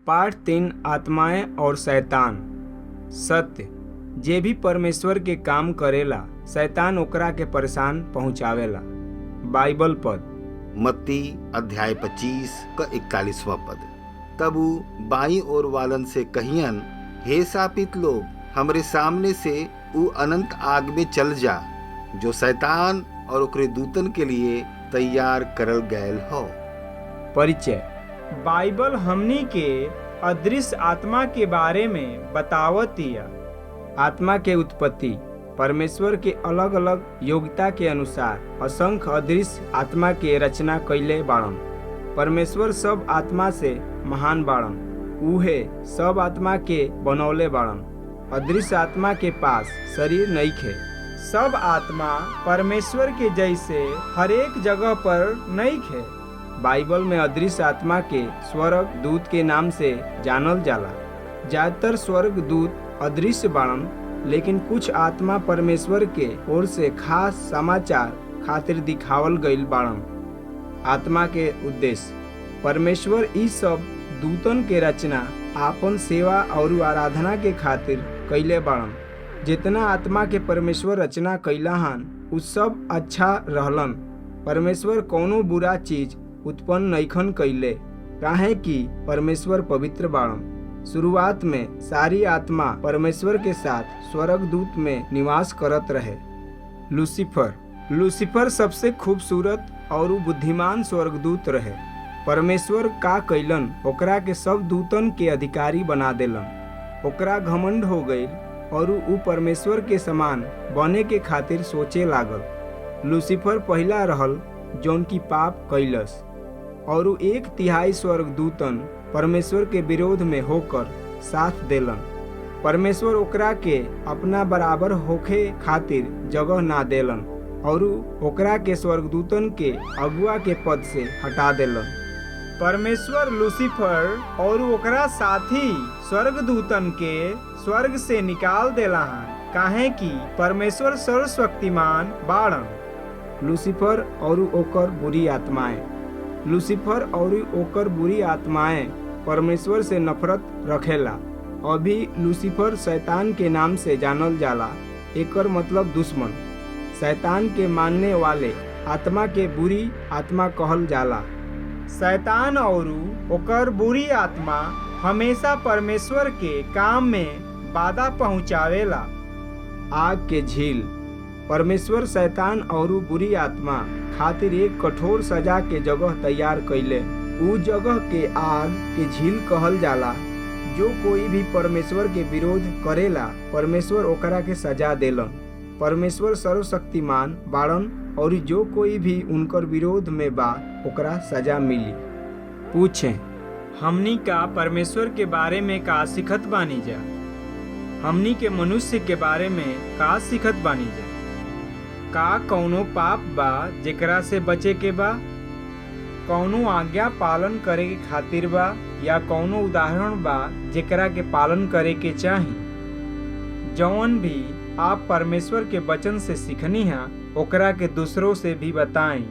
पाठ 3 आत्माएं और शैतान। सत्य, जे भी परमेश्वर के काम करेला शैतान ओकरा के परेशान पहुंचावेला। बाइबल पद मत्ती अध्याय 25 का 41वां पद। तब ऊ बाई ओर वालन से कहियन, हे शापित लोग, हमरे सामने से ऊ अनंत आग में चल जा, जो शैतान और ओकरे दूतन के लिए तैयार करल गयल हो। परिचय। बाइबल हमनी के अदृश्य आत्मा के बारे में बतावतिया। आत्मा के उत्पत्ति परमेश्वर के अलग अलग योग्यता के अनुसार असंख्य अदृश्य आत्मा के रचना कइले बाड़न। परमेश्वर सब आत्मा से महान बाड़न, उहे सब आत्मा के बनौले बाड़न। अदृश्य आत्मा के पास शरीर नइखे। सब आत्मा परमेश्वर के जैसे हरेक जगह पर नइखे। बाइबल में अदृश्य आत्मा के स्वर्ग दूत के नाम से जानल जाला। ज्यादातर स्वर्ग दूत अदृश्य बाड़न, लेकिन कुछ आत्मा परमेश्वर के ओर से खास समाचार खातिर दिखावल गईल बाड़न। आत्मा के उद्देश्य। परमेश्वर ई सब दूतन के रचना आपन सेवा और आराधना के खातिर कइले बाड़न। जितना आत्मा के परमेश्वर रचना कइला हन उ सब अच्छा रहलन। परमेश्वर कौनो बुरा चीज उत्पन्न नइखन कइले, काहे कि परमेश्वर पवित्र बाड़न। शुरुआत में सारी आत्मा परमेश्वर के साथ स्वर्गदूत में निवास करत रहे। लूसीफर सबसे खूबसूरत और बुद्धिमान स्वर्गदूत रहे। परमेश्वर का कइलन, ओकरा के सब दूतन के अधिकारी बना देलन। ओकरा घमंड हो गईल और ऊ परमेश्वर के समान बने के खातिर सोचे लागल। लूसीफर पहला रहल जौन की पाप कइलस, और 1/3 स्वर्गदूतन परमेश्वर के विरोध में होकर साथ देलन। परमेश्वर ओकरा के अपना बराबर होखे खातिर जगह ना देलन और ओकरा के स्वर्गदूतन के अगुआ के पद से हटा देलन। परमेश्वर लूसीफर और ओकरा साथी स्वर्गदूतन के स्वर्ग से निकाल देला हन, काहे कि परमेश्वर सर्वशक्तिमान बाड़न। लूसीफर और ओकर बुरी आत्माएं। लूसीफर और ओकर बुरी आत्माएं परमेश्वर से नफरत रखेला। अभी लूसीफर शैतान के नाम से जानल जाला। एकर मतलब दुश्मन। शैतान के मानने वाले आत्मा के बुरी आत्मा कहल जाला। शैतान और ओकर बुरी आत्मा हमेशा परमेश्वर के काम में बाधा पहुंचावेला। आग के झील। परमेश्वर शैतान और बुरी आत्मा खातिर एक कठोर सजा के जगह तैयार कइले। उ जगह के आग के झील कहल जाला। जो कोई भी परमेश्वर के विरोध करेला परमेश्वर ओकरा के सजा देलन। परमेश्वर सर्वशक्तिमान बाड़न और जो कोई भी उनकर विरोध में बा ओकरा सजा मिली। पूछें, हमनी का परमेश्वर के बारे में का सिखत बानी जा? हमनी के मनुष्य के बारे में का सिखत बानी जा? का कौनो पाप बा जेकरा से बचे के बा? कौनो आज्ञा पालन करे के खातिर बा या कौनो उदाहरण बा जेकरा के पालन करे के चाही? जौन भी आप परमेश्वर के वचन से सीखनी है ओकरा के दूसरों से भी बताएं।